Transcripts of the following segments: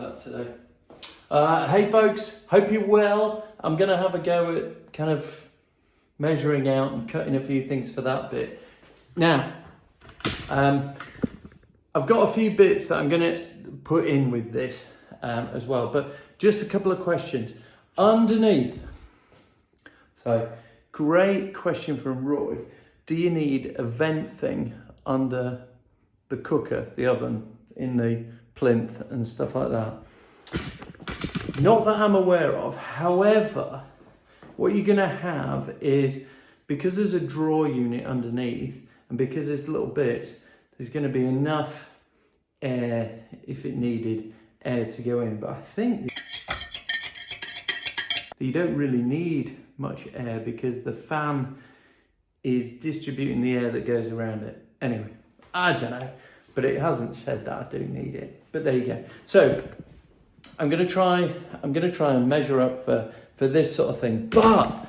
that today. Hey folks, hope you're well. I'm going to have a go at kind of measuring out and cutting a few things for that bit. Now, I've got a few bits that I'm going to put in with this as well, but just a couple of questions. Underneath, so great question from Roy. Do you need a vent thing under the cooker, the oven, in the plinth and stuff like that? Not that I'm aware of. However, what you're going to have is, because there's a drawer unit underneath and because there's little bits, there's going to be enough air, if it needed air, to go in. But I think that you don't really need much air because the fan is distributing the air that goes around it. Anyway, I don't know, but it hasn't said that I do need it. But there you go. So I'm gonna try and measure up for this sort of thing. But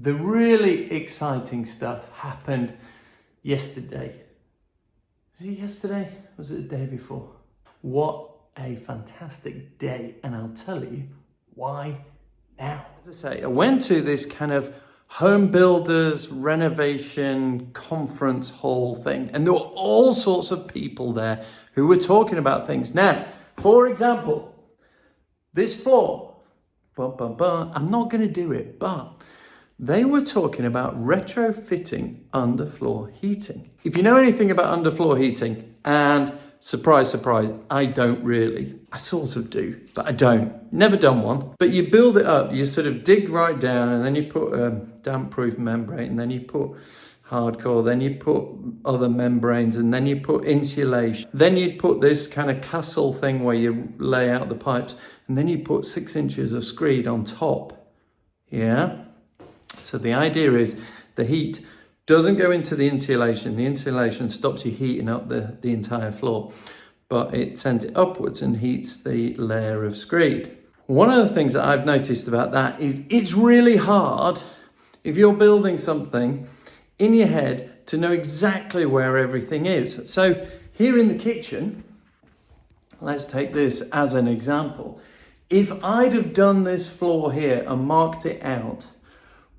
the really exciting stuff happened yesterday. Was it yesterday? Was it the day before? What a fantastic day, and I'll tell you why now. As I say, I went to this kind of home builders renovation conference hall thing, and there were all sorts of people there who were talking about things. Now, for example, this floor, I'm not going to do it, but they were talking about retrofitting underfloor heating. If you know anything about underfloor heating, and surprise, surprise, I don't really. I sort of do, but I don't. Never done one. But you build it up, you sort of dig right down, and then you put a damp-proof membrane, and then you put hardcore, then you put other membranes, and then you put insulation. Then you'd put this kind of castle thing where you lay out the pipes, and then you put 6 inches of screed on top. Yeah? So the idea is the heat doesn't go into the insulation. The insulation stops you heating up the entire floor, but it sends it upwards and heats the layer of screed. One of the things that I've noticed about that is it's really hard, if you're building something, in your head to know exactly where everything is. So here in the kitchen, let's take this as an example. If I'd have done this floor here and marked it out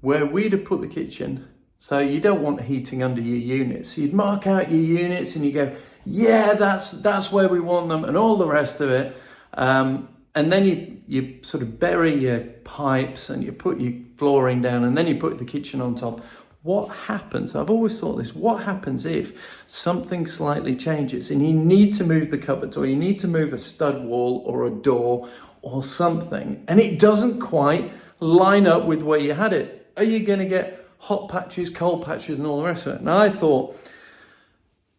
where we'd have put the kitchen, so you don't want heating under your units. So you'd mark out your units and you go, yeah, that's where we want them, and all the rest of it. And then you sort of bury your pipes and you put your flooring down, and then you put the kitchen on top. What happens? I've always thought this. What happens if something slightly changes and you need to move the cupboards, or you need to move a stud wall or a door or something, and it doesn't quite line up with where you had it? Are you going to get hot patches, cold patches, and all the rest of it? And I thought,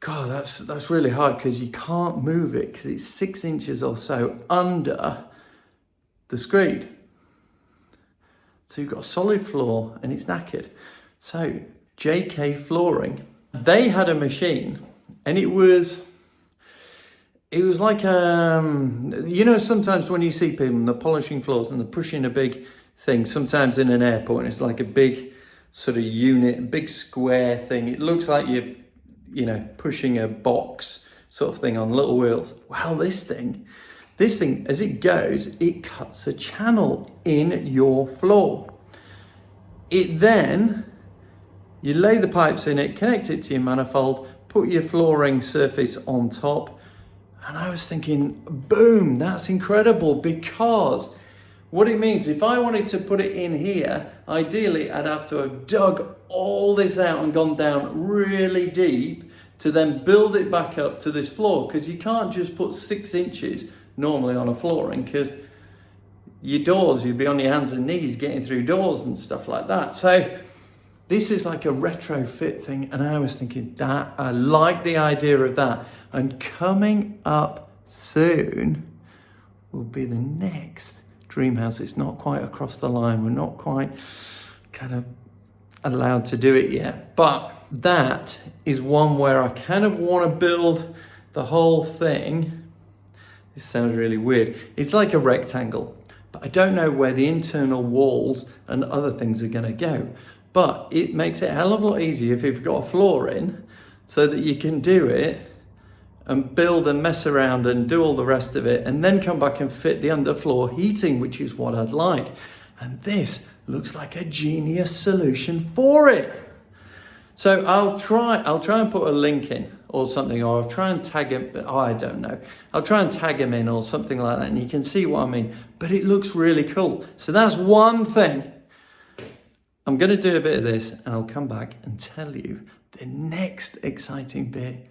God, that's really hard, because you can't move it because it's 6 inches or so under the screed. So you've got a solid floor and it's knackered. So JK Flooring, they had a machine, and it was like, you know, sometimes when you see people and they're polishing floors and they're pushing a big thing, sometimes in an airport, and it's like a big sort of unit, a big square thing. It looks like you're pushing a box sort of thing on little wheels. Well, this thing, as it goes, it cuts a channel in your floor. It then, you lay the pipes in it, connect it to your manifold, put your flooring surface on top. And I was thinking, boom, that's incredible, because what it means, if I wanted to put it in here, ideally I'd have to have dug all this out and gone down really deep to then build it back up to this floor, because you can't just put 6 inches normally on a flooring, because your doors, you'd be on your hands and knees getting through doors and stuff like that. So this is like a retrofit thing, and I was thinking that I like the idea of that. And coming up soon will be the next dream house. It's not quite across the line. We're not quite kind of allowed to do it yet, but that is one where I kind of want to build the whole thing. This sounds really weird. It's like a rectangle, but I don't know where the internal walls and other things are going to go. But it makes it a hell of a lot easier if you've got a floor in, so that you can do it and build and mess around and do all the rest of it, and then come back and fit the underfloor heating, which is what I'd like. And this looks like a genius solution for it. So I'll try and put a link in or something, or I'll try and tag him. Oh, I don't know. I'll try and tag him in or something like that, and you can see what I mean. But it looks really cool. So that's one thing. I'm going to do a bit of this, and I'll come back and tell you the next exciting bit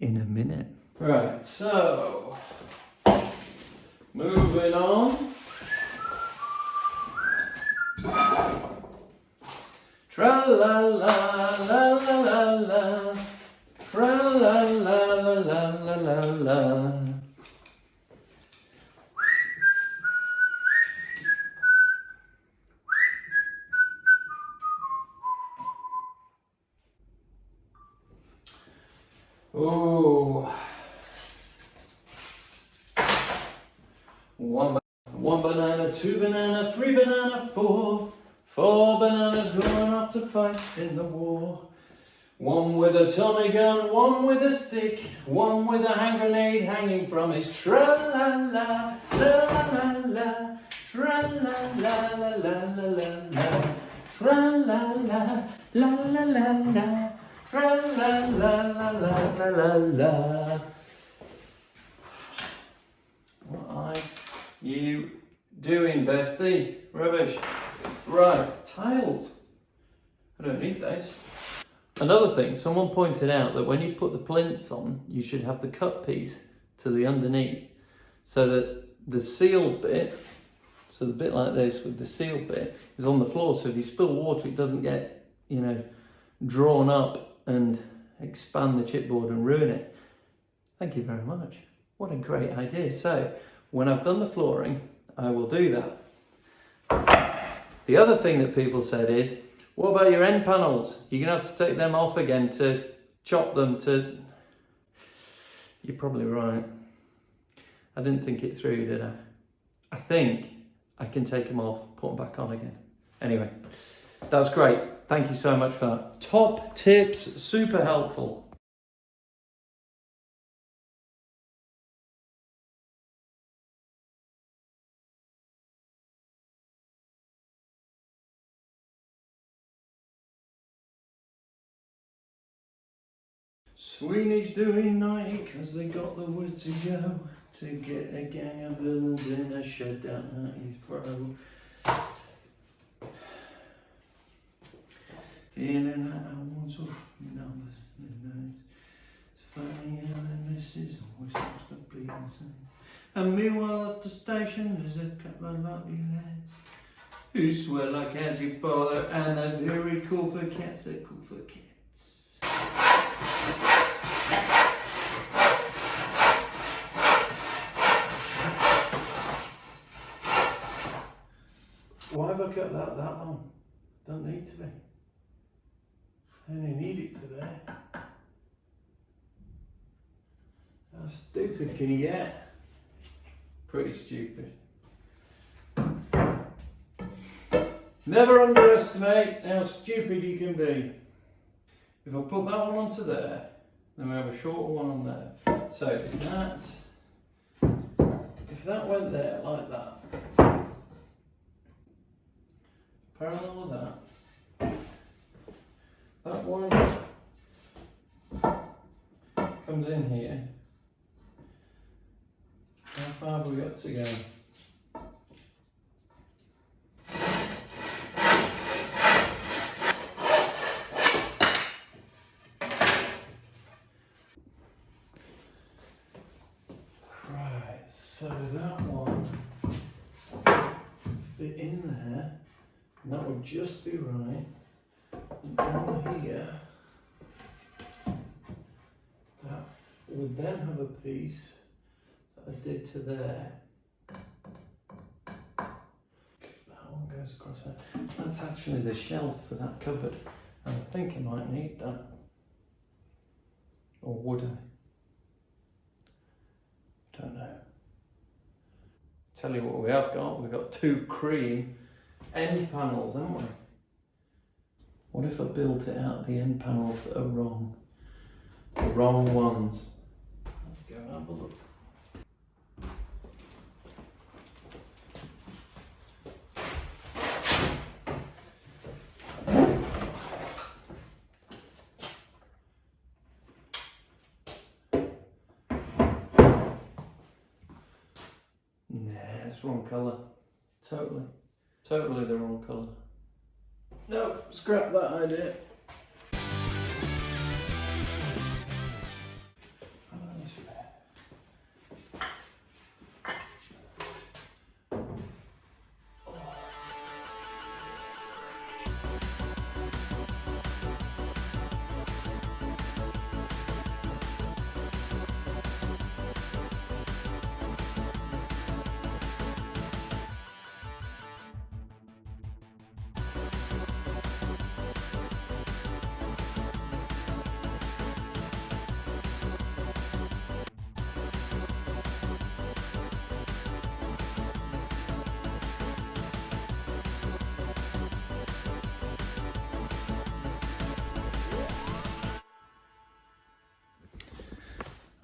in a minute. Right, so moving on. Tra la la la la la la, tra la la la la la la la. Oh, one banana, two banana, three banana, four. 4 bananas going off to fight in the war. One with a Tommy gun, one with a stick, one with a hand grenade hanging from his tra-la-la, la-la-la, tra-la-la-la-la-la-la, tra-la-la, la-la-la-la, tra-la-la-la-la-la-la. What are you doing, bestie? Rubbish. Right, tiles. I don't need those. Another thing, someone pointed out that when you put the plinths on, you should have the cut piece to the underneath, so that the sealed bit, so the bit like this with the sealed bit, is on the floor, so if you spill water it doesn't get, drawn up and expand the chipboard and ruin it. Thank you very much. What a great idea. So, when I've done the flooring, I will do that. The other thing that people said is, what about your end panels? You're going to have to take them off again to chop them to... You're probably right. I didn't think it through, did I? I think I can take them off, put them back on again. Anyway, that was great. Thank you so much for that. Top tips, super helpful. Sweeney's doing 90 because they got the wood to go to get a gang of villains in a shed down at Heathrow. Feeling like I want to numbers midnight. It's funny how the missus always seems to be the same. And meanwhile at the station there's a couple of lovely lads who swear like as your father, and they're very cool for cats, they're cool for cats. Why have I cut that long? Don't need to be. I only need it to there. How stupid can you get? Pretty stupid. Never underestimate how stupid you can be. If I put that one onto there, then we have a shorter one on there. So if that went there like that, parallel with that one comes in here. How far have we got to go? Right, so that one fit in there, and that would just be right. And down here, that would then have a piece that I did to there. Because that one goes across there. That's actually the shelf for that cupboard. And I think I might need that. Or would I? Don't know. Tell you what we have got. We've got 2 cream end panels, haven't we? What if I built it out the end panels that are wrong? The wrong ones. Let's go and have a look. Nah, it's wrong colour. Totally the wrong colour. No, scrap that idea.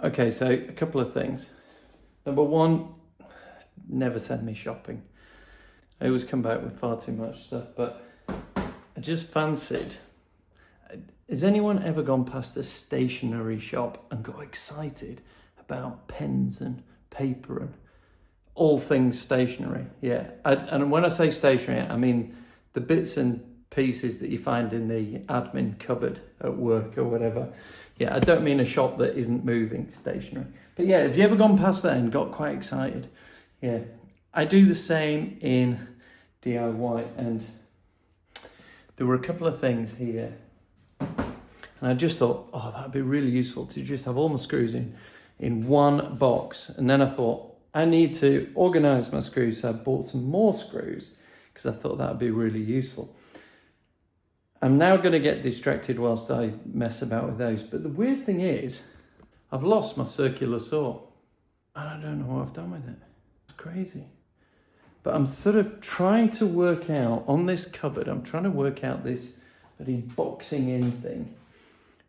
Okay, so a couple of things. Number one, never send me shopping. I always come back with far too much stuff, but I just fancied. Has anyone ever gone past a stationery shop and got excited about pens and paper and all things stationery? Yeah, and when I say stationery, I mean the bits and pieces that you find in the admin cupboard at work or whatever. Yeah, I don't mean a shop that isn't moving stationery. But yeah, have you ever gone past that and got quite excited? Yeah, I do the same in DIY, and there were a couple of things here. And I just thought, oh, that'd be really useful to just have all my screws in one box. And then I thought, I need to organise my screws. So I bought some more screws because I thought that'd be really useful. I'm now going to get distracted whilst I mess about with those. But the weird thing is, I've lost my circular saw. And I don't know what I've done with it. It's crazy. But I'm sort of trying to work out, on this cupboard, I'm trying to work out this boxing in thing.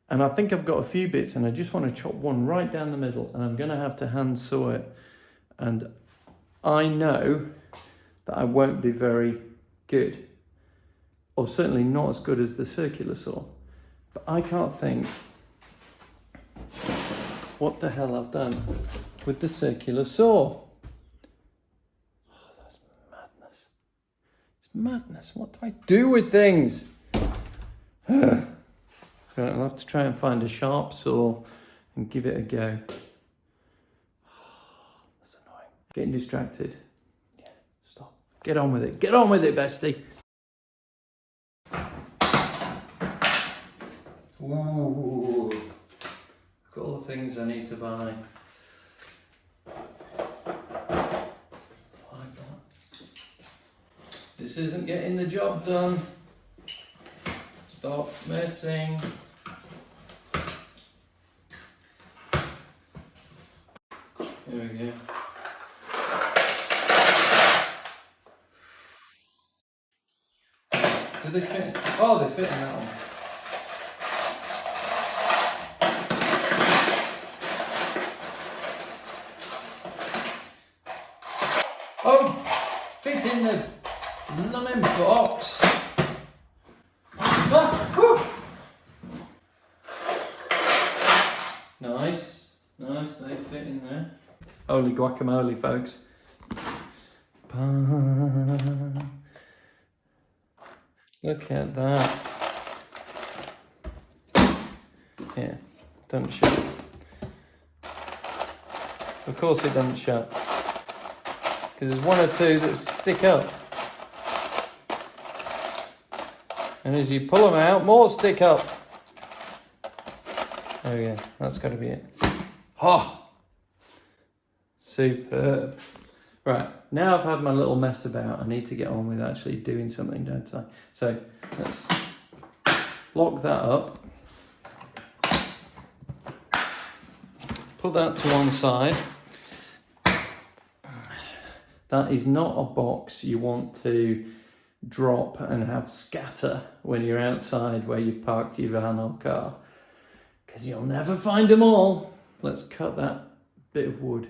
And I think I've got a few bits, and I just want to chop one right down the middle. And I'm going to have to hand saw it. And I know that I won't be very good. Or certainly not as good as the circular saw. But I can't think what the hell I've done with the circular saw. Oh, that's madness. It's madness. What do I do with things? I'll have to try and find a sharp saw and give it a go. That's annoying. Getting distracted. Yeah, stop. Get on with it. Get on with it, bestie. Ooh, look at all the things I need to buy. Like that. This isn't getting the job done. Stop messing. There we go. Do they fit? Oh, they fit in that one. Oh, fit in the blooming box. Ah, nice, they fit in there. Holy guacamole, folks. Look at that. Yeah, doesn't shut. Of course it doesn't shut. Because there's one or two that stick up. And as you pull them out, more stick up. There we go, that's got to be it. Oh, superb. Right, now I've had my little mess about, I need to get on with actually doing something, don't I? So let's lock that up. Put that to one side. That is not a box you want to drop and have scatter when you're outside where you've parked your van or car, because you'll never find them all. Let's cut that bit of wood.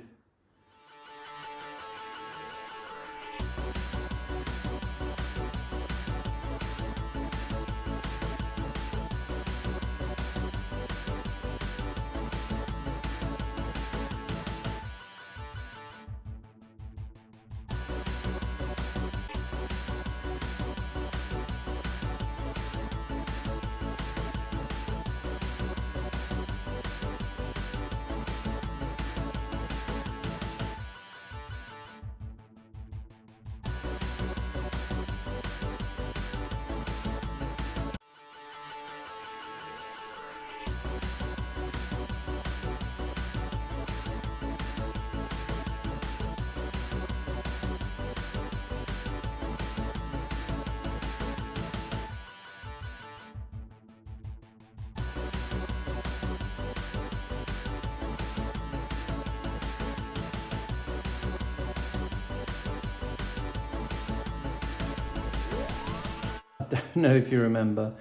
I don't know if you remember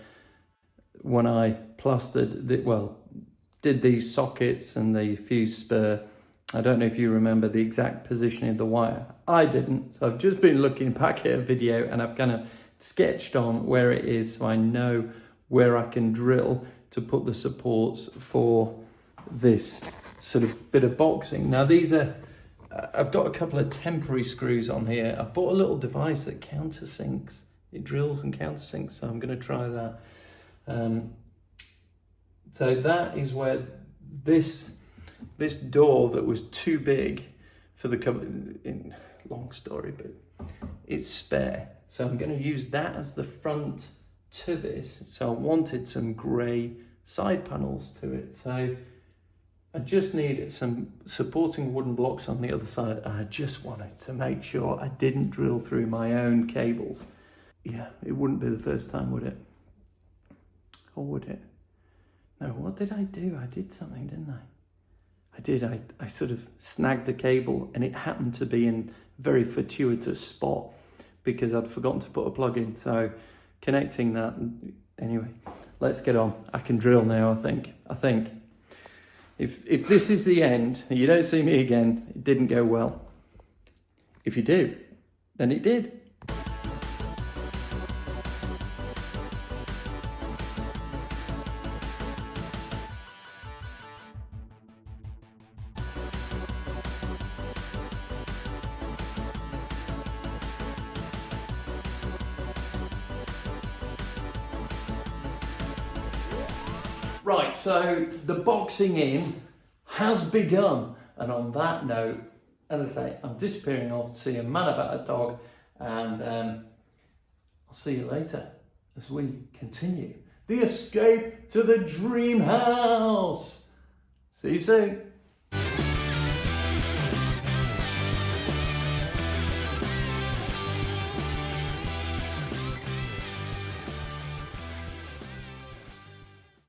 when I plastered, did these sockets and the fuse spur. I don't know if you remember the exact positioning of the wire. I didn't, so I've just been looking back at a video and I've kind of sketched on where it is so I know where I can drill to put the supports for this sort of bit of boxing. Now these are, I've got a couple of temporary screws on here. I bought a little device that countersinks. It drills and countersinks, so I'm going to try that. So that is where this door that was too big for the cupboard, long story, but it's spare. So I'm going to use that as the front to this. So I wanted some grey side panels to it. So I just needed some supporting wooden blocks on the other side. I just wanted to make sure I didn't drill through my own cables. Yeah, it wouldn't be the first time, would it? Or would it? No, what did I do? I did something, didn't I? I sort of snagged a cable and it happened to be in a very fortuitous spot because I'd forgotten to put a plug in. So connecting that, anyway, let's get on. I can drill now, I think. If this is the end and you don't see me again, it didn't go well. If you do, then it did. Right, so the boxing in has begun. And on that note, as I say, I'm disappearing off to see a man about a dog, and I'll see you later as we continue the escape to the dream house. See you soon.